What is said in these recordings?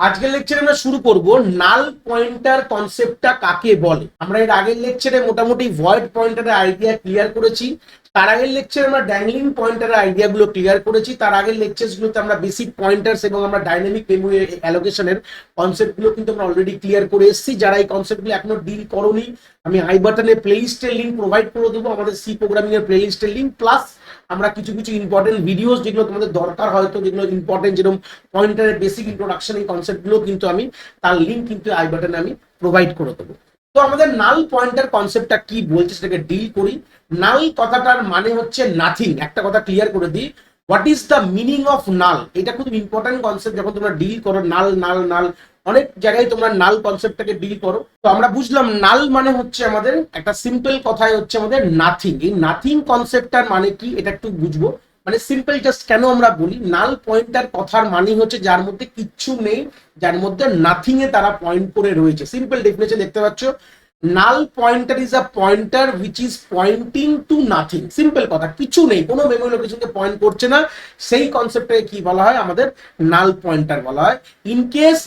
আজকের লেকচারে আমরা শুরু করব নাল পয়েন্টার কনসেপ্টটা কাকে বলে। আমরা এর আগের লেকচারে মোটামুটি ভয়েড পয়েন্টারের আইডিয়া ক্লিয়ার করেছি। তার আগের লেকচারে আমরা ড্যাংলিং পয়েন্টারের আইডিয়াগুলো ক্লিয়ার করেছি। তার আগের লেকচারগুলোতে আমরা বেসিক পয়েন্টার্স এবং আমরা ডাইনামিক মেমোরি অ্যালোকেশনের কনসেপ্টগুলো কিন্তু আমরা অলরেডি ক্লিয়ার করে এসেছি। যারা এই কনসেপ্টগুলো এখনো ডিল করোনি, আমি আই বাটনে প্লেলিস্টের লিঙ্ক প্রোভাইড করে দেবো, আমাদের সি প্রোগ্রামিং এর প্লেলিস্টের লিঙ্ক, প্লাস আমরা কিছু কিছু ইম্পর্টেন্ট ভিডিওস যেগুলো তোমাদের দরকার হয়তো, যেগুলো ইম্পর্টেন্ট, যেরকম পয়েন্টারের বেসিক ইন্ট্রোডাকশন, এই কনসেপ্টগুলো কিন্তু আমি তার লিঙ্ক কিন্তু আই বাটনে আমি প্রোভাইড করে দেবো। তো আমাদের নাল পয়েন্টার কনসেপ্টটা কি বলছে সেটাকে ডিল করি। নাল কথাটার মানে হচ্ছে নাথিং। একটা কথা ক্লিয়ার করে দিই, what is the meaning of null. এটা খুব ইম্পর্টেন্ট কনসেপ্ট যখন তোমরা ডিল করো। নাল নাল নাল অনেক জায়গায় তোমরা নাল কনসেপ্টটাকে ডিল করো। তো আমরা বুঝলাম নাল মানে হচ্ছে আমাদের একটা সিম্পল কথায় হচ্ছে আমাদের নাথিং। এই নাথিং কনসেপ্টটার মানে কি এটা একটু বুঝবো। মানে সিম্পল জাস্ট কেন আমরা বলি নাল পয়েন্টার কথার মানে হচ্ছে যার মধ্যে কিচ্ছু নেই, যার মধ্যে নাথিং এ তারা পয়েন্ট করে রয়েছে। সিম্পল ডেফিনেশন দেখতে পাচ্ছ, null pointer is a pointer which is pointing to nothing. Simple কথা, কিছু নেই, কোনো মেমোরি লোকেশনকে পয়েন্ট করছে না, সেই কনসেপ্টটাকে কি বলা হয়, আমাদের নাল পয়েন্টার বলা হয়। In case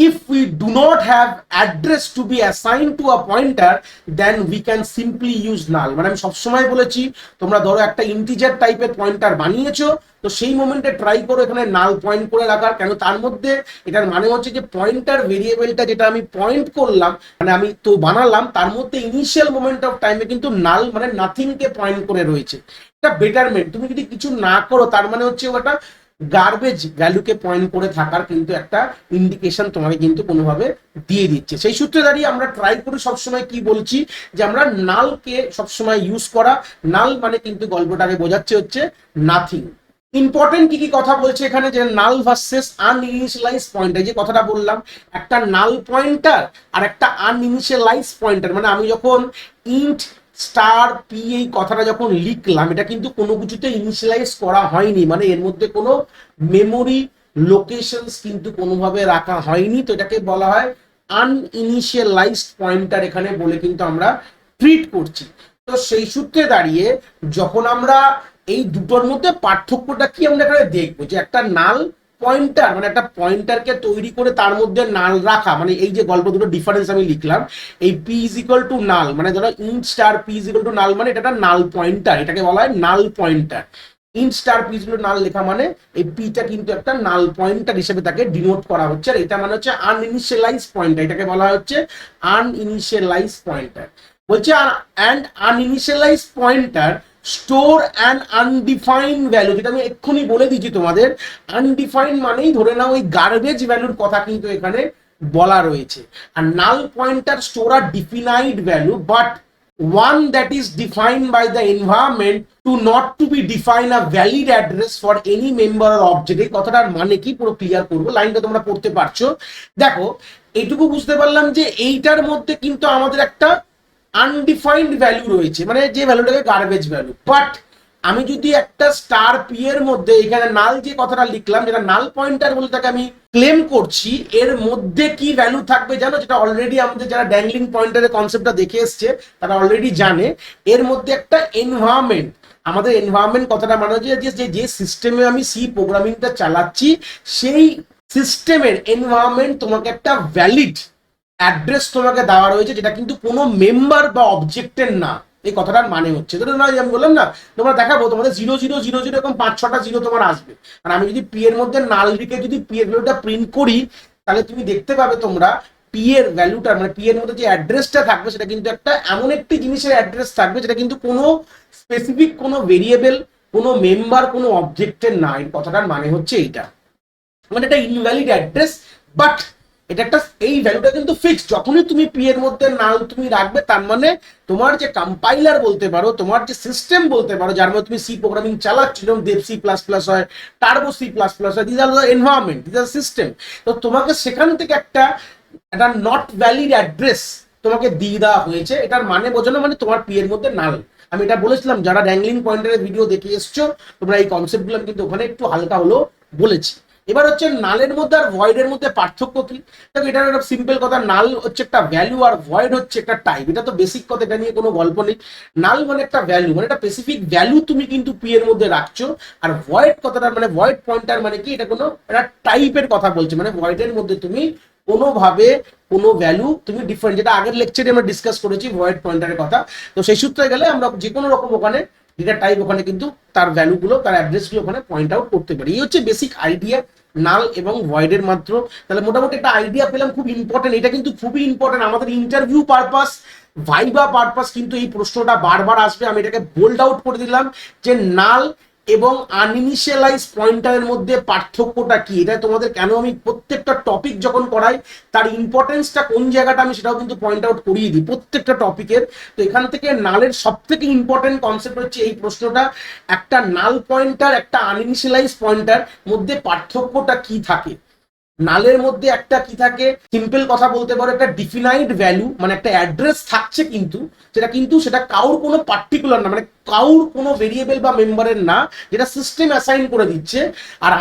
if we do not have address to be assigned to a pointer, then we can simply use null। মানে আমি সবসময় বলেছি, তোমরা ধরো একটা ইন্টিজার টাইপের পয়েন্টার বানিয়েছো, তো সেই মোমেন্টে ট্রাই করো এখানে নাল পয়েন্ট করে রাখার। কেন? তার মধ্যে এটার মানে হচ্ছে যে পয়েন্টার ভেরিয়েবলটা যেটা আমি পয়েন্ট করলাম, মানে আমি তো বানালাম, তার মধ্যে ইনিশিয়াল মোমেন্ট অফ টাইমে কিন্তু নাল মানে নাথিং কে পয়েন্ট করে রয়েছে। এটা বেটারমেন্ট। তুমি যদি কিছু না করো তার মানে হচ্ছে ওটা গার্বেজ ভ্যালুকে পয়েন্ট করে থাকার কিন্তু একটা ইন্ডিকেশন তোমাকে কিন্তু কোনোভাবে দিয়ে দিচ্ছে। সেই সূত্রে দাঁড়িয়ে আমরা ট্রাই করি সবসময় কি বলছি, যে আমরা নালকে সবসময় ইউজ করা। নাল মানে কিন্তু গল্পটাকে বোঝাচ্ছে হচ্ছে নাথিং। ইম্পর্টেন্ট কি কি কথা বলছে এখানে, যে নাল ভার্সেস আনইনিশিয়ালাইজ পয়েন্টার। যে কথাটা বললাম, একটা নাল পয়েন্টার আর একটা আনইনিশিয়ালাইজ পয়েন্টার। মানে আমি যখন ইন্ট স্টার পি এই কথাটা যখন লিখলাম, এটা কিন্তু কোনো কিছুতে ইনিশিয়ালাইজ করা হয়নি, মানে এর মধ্যে কোনো মেমোরি লোকেশনস কিন্তু কোনোভাবে রাখা হয়নি। তো এটাকে বলা হয় আনইনিশিয়ালাইজড পয়েন্টার এখানে বলে কিন্তু আমরা ট্রিট করছি। তো সেই সূত্রে দাঁড়িয়ে যখন আমরা এই দুটোর মধ্যে পার্থক্যটা কি আমরা এখানে দেখবো, যে একটা নাল পয়েন্টার মানে একটা পয়েন্টারকে তৈরি করে তার মধ্যে নাল রাখা, মানে এই যে গল্প দুটো ডিফারেন্স আমি লিখলাম, এই P is equal to null, মানে ধরো int star P is equal to null, মানে এটা একটা নাল পয়েন্টার, এটাকে বলা হয় null pointer. Int star P is equal to null লেখা মানে এই পিটা কিন্তু একটা নাল পয়েন্টার হিসেবে তাকে ডিনোট করা হচ্ছে। আর এটা মানে হচ্ছে আনইনিশিয়ালাইজ পয়েন্টার, এটাকে বলা হচ্ছে আনইনিশিয়ালাইজ পয়েন্টার। বলছে and uninitialise pointer store an undefined value, যেটা আমি এক্ষুনি বলে দিচ্ছি তোমাদের। আনডিফাইন্ড মানেই ধরে নাও ওই গার্বেজ ভ্যালুর কথা কিন্তু এখানে বলা রয়েছে। আর নাল পয়েন্টার স্টোর আর defined value, but one that is defined by the environment to not to be define a valid address for any member or object. এই কথাটার মানে কি পুরো ক্লিয়ার করবো, লাইনটা তোমরা পড়তে পারছো। দেখো, এইটুকু বুঝতে পারলাম যে এইটার মধ্যে কিন্তু আমাদের একটা আনডিফাইন্ড ভ্যালু রয়েছে, মানে যে ভ্যালুটাকে গার্বেজ ভ্যালু। বাট আমি যদি একটা স্টার পি এর মধ্যে এখানে নাল যে কথাটা লিখলাম, যেটা নাল পয়েন্টার বলে তাকে আমি ক্লেম করছি, এর মধ্যে কি ভ্যালু থাকবে জানো? যেটা অলরেডি আমাদের যারা ড্যাংলিং পয়েন্টারের কনসেপ্টটা দেখে এসছে তারা অলরেডি জানে। এর মধ্যে একটা এনভায়রনমেন্ট, আমাদের এনভায়রনমেন্ট কথাটা মানে হচ্ছে যে সিস্টেমে আমি সি প্রোগ্রামিংটা চালাচ্ছি, সেই সিস্টেমের এনভায়রনমেন্ট তোমাকে একটা ভ্যালিড অ্যাড্রেস তোমাকে দেওয়া রয়েছে, যেটা কিন্তু কোনো মেম্বার বা অবজেক্টের না। এই কথাটার মানে হচ্ছে, ধরো না আমি বললাম না, তোমরা দেখাবো তোমাদের 0000 এরকম 5-6টা জিরো তোমার আসবে। আর আমি যদি পি এর মধ্যে নাল লিখে যদি পি এর ভ্যালুটা প্রিন্ট করি, তাহলে তুমি দেখতে পাবে তোমরা পি এর ভ্যালুটা মানে পি এর মধ্যে যে অ্যাড্রেসটা থাকবে সেটা কিন্তু একটা এমন একটি জিনিসের অ্যাড্রেস থাকবে যেটা কিন্তু কোনো স্পেসিফিক কোনো ভেরিয়েবল, কোনো মেম্বার, কোনো অবজেক্টের না। এই কথাটার মানে হচ্ছে এইটা, মানে এটা ইনভ্যালিড অ্যাড্রেস, বাট এটা একটা এই ভ্যালুটা কিন্তু ফিক্সড। যখনই তুমি পি এর মধ্যে নাল তুমি রাখবে, তার মানে তোমার যে কম্পাইলার বলতে পারো, তোমার যে সিস্টেম বলতে পারো, যার মধ্যে তুমি সি প্রোগ্রামিং চালাচ্ছ, যেমন দেব সি প্লাস প্লাস হয়, টার্বো সি প্লাস প্লাস হয়, this are the environment, this are system. তো তোমাকে সেখান থেকে একটা নট ভ্যালিড অ্যাড্রেস তোমাকে দিয়ে দেওয়া হয়েছে। এটার মানে বোঝানো, মানে তোমার পি এর মধ্যে নাল। আমি এটা বলেছিলাম, যারা ড্যাংলিং পয়েন্টারের ভিডিও দেখে এসছো তোমরা এই কনসেপ্টগুলো কিন্তু ওখানে একটু হালকা হলো বলেছি। এবার হচ্ছে নালের মধ্যে আর ভয়েডের মধ্যে পার্থক্য কি? দেখো এটা একটা সিম্পল কথা, নাল হচ্ছে একটা ভ্যালু আর ভয়েড হচ্ছে একটা টাইপ, এটা তো বেসিক কথা, এটা নিয়ে কোনো গল্প নেই। নাল মানে একটা ভ্যালু, মানে একটা স্পেসিফিক ভ্যালু তুমি কিন্তু পি এর মধ্যে রাখছো। আর ভয়েড কথাটা মানে ভয়েড পয়েন্টার মানে কি, এটা কোনো একটা টাইপের কথা বলছে, মানে ভয়েডের মধ্যে তুমি কোনোভাবে কোনো ভ্যালু তুমি ডিফারেন্ট, যেটা আগের লেকচারে আমরা ডিসকাস করেছি ভয়েড পয়েন্টারের কথা। তো সেই সূত্রে গেলে আমরা যে কোনো রকম ওখানে ডেটা টাইপ ওখানে কিন্তু তার ভ্যালুগুলো তার অ্যাড্রেসগুলো ওখানে পয়েন্ট আউট করতে পারি। এই হচ্ছে বেসিক আইডিয়া নাল এবং ভয়েডের মাত্র। তাহলে মোটামুটি একটা আইডিয়া পেলাম, খুব ইম্পর্টেন্ট, এটা কিন্তু খুবই ইম্পর্টেন্ট আমাদের ইন্টারভিউ পারপাস, ভাইবা পারপাস কিন্তু এই প্রশ্নটা বারবার আসবে। আমি এটাকে বোল্ড আউট করে দিলাম যে নাল এবং আনইনিশিয়ালাইজ পয়েন্টারের মধ্যে পার্থক্যটা কি, এটা তোমাদের কেন আমি প্রত্যেকটা টপিক যখন করাই তার ইম্পর্টেন্সটা কোন জায়গাটা আমি সেটাও কিন্তু পয়েন্ট আউট করিয়ে দিই প্রত্যেকটা টপিকের। তো এখান থেকে নালের সব থেকে ইম্পর্টেন্ট কনসেপ্ট হচ্ছে এই প্রশ্নটা, একটা নাল পয়েন্টার একটা আনইনিশিয়ালাইজ পয়েন্টার মধ্যে পার্থক্যটা কি থাকে। নালের মধ্যে একটা কি থাকে, সিম্পল কথা বলতে পারো, একটা ডিফিনাইড ভ্যালু, মানে একটা অ্যাড্রেস থাকছে, কিন্তু সেটা কাউর কোনো পার্টিকুলার না, মানে কাউর কোনো ভেরিয়েবল বা মেম্বারের না, যেটা সিস্টেম অ্যাসাইন করে দিচ্ছে। আর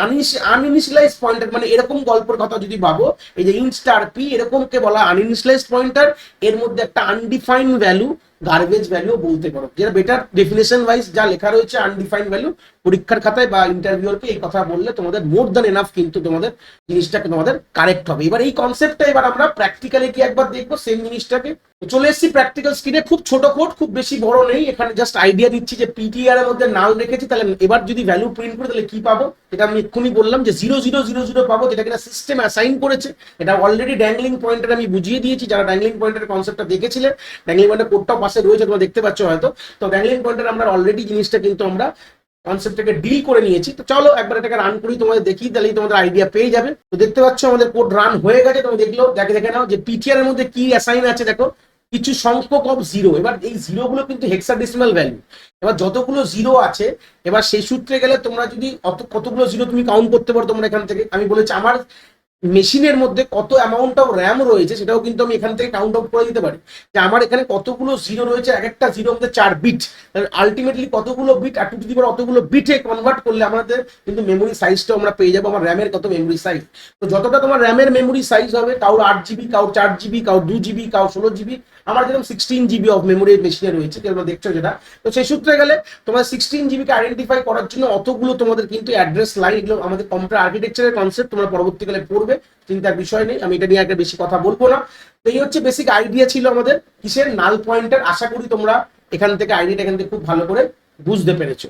আনইনিশিয়ালাইজ পয়েন্টার মানে এরকম গল্পের কথা যদি ভাবো, এই যে ইন্ট স্টার পি এরকমকে বলা আনইনিশিয়ালাইজ পয়েন্টার, এর মধ্যে একটা আনডিফাইন্ড ভ্যালু, গার্বেজ ভ্যালু বলতে পারো, যেটা বেটার ডেফিনেশন ওয়াইজ যা লেখা রয়েছে আনডিফাইন্ড ভ্যালু। পরীক্ষার খাতায় বা ইন্টারভিউরকে এই কথা বললে তোমাদের মোর দ্যান এনাফ কিন্তু তোমাদের জিনিসটাকে তোমাদের কারেক্ট হবে। এবার এই কনসেপ্টটা এবার আমরা প্র্যাকটিক্যালি কি একবার দেখবো সেম জিনিসটাকে। চলে এসেছি প্র্যাকটিক্যাল স্ক্রিনে, খুব ছোট কোড, খুব বেশি বড় নেই, এখানে জাস্ট আইডিয়া দিচ্ছি যে পিটিআর এর মধ্যে নাল রেখেছি, তাহলে এবার যদি ভ্যালু প্রিন্ট করে তাহলে কি পাবো, এটা আমি এক্ষুনি বললাম যে 0000 পাবো, যেটা কিনা সিস্টেম অ্যাসাইন করেছে। এটা অলরেডি ড্যাংলিং পয়েন্টার আমি বুঝিয়ে দিয়েছি, যারা ড্যাংলিং পয়েন্টারের কনসেপ্টটা দেখেছিলেন, ড্যাংলিং পয়েন্টার কোডটাও পাশে রয়েছে, তোমরা দেখতে পাচ্ছ হয়তো। তো ড্যাংলিং পয়েন্টার আমরা অলরেডি জিনিসটা কিন্তু আমরা কনসেপ্টটাকে ডিল করে নিয়েছি। তো চলো একবার এটাকে রান করি, তোমাদের দেখি, তাহলেই তোমাদের আইডিয়া পেয়ে যাবে। তো দেখতে পাচ্ছ আমাদের কোড রান হয়ে গেছে, তুমি দেখলো, দেখে নাও যে পিটিআর এর মধ্যে কি অ্যাসাইন আছে, দেখো কিছু সংখ্যক অফ জিরো। এবার এই জিরো গুলো কিন্তু হেক্সাডেসিমাল ভ্যালু, এবার যতগুলো জিরো আছে, এবার সেই সূত্রে গেলে তোমরা যদি কতগুলো জিরো তুমি কাউন্ট করতে পারো, তোমরা এখান থেকে, আমি বলেছি আমার মেশিনের মধ্যে কত অ্যামাউন্ট অফ র্যাম রয়েছে সেটাও কিন্তু আমি এখান থেকে কাউন্ট আউট করে দিতে পারি, যে আমার এখানে কতগুলো জিরো রয়েছে, এক একটা জিরো মধ্যে 4 বিট, আলটিমেটলি কতগুলো বিট আর টু দি পাওয়ার অতগুলো বিটে কনভার্ট করলে আমাদের কিন্তু মেমোরি সাইজটা আমরা পেয়ে যাবো, আমার র্যামের কত মেমোরি সাইজ। তো যতটা তোমার র্যামের মেমোরি সাইজ হবে, কাউর 8 জিবি, কাউর 4 জিবি, কাউর 2 জিবি, কাউর 16 জিবি, আমার যেরকম 16 জিবি অফ মেমোরি মেশিনে রয়েছে, তোমরা দেখছো যেটা। তো সেই সূত্রে গেলে তোমার 16 জিবিকে আইডেন্টিফাই করার জন্য অতগুলো তোমাদের কিন্তু অ্যাড্রেস লাইন, এগুলো আমাদের কম্পিউটার আর্কিটেকচারের কনসেপ্ট, তোমরা পরবর্তীকালে পড়বে, চিন্তার বিষয় নেই, আমি এটা নিয়ে একটা বেশি কথা বলবো না। তো এই হচ্ছে বেসিক আইডিয়া ছিল আমাদের কিসের, নাল পয়েন্টার। আশা করি তোমরা এখান থেকে আইডিয়াটা এখান থেকে খুব ভালো করে বুঝতে পেরেছো।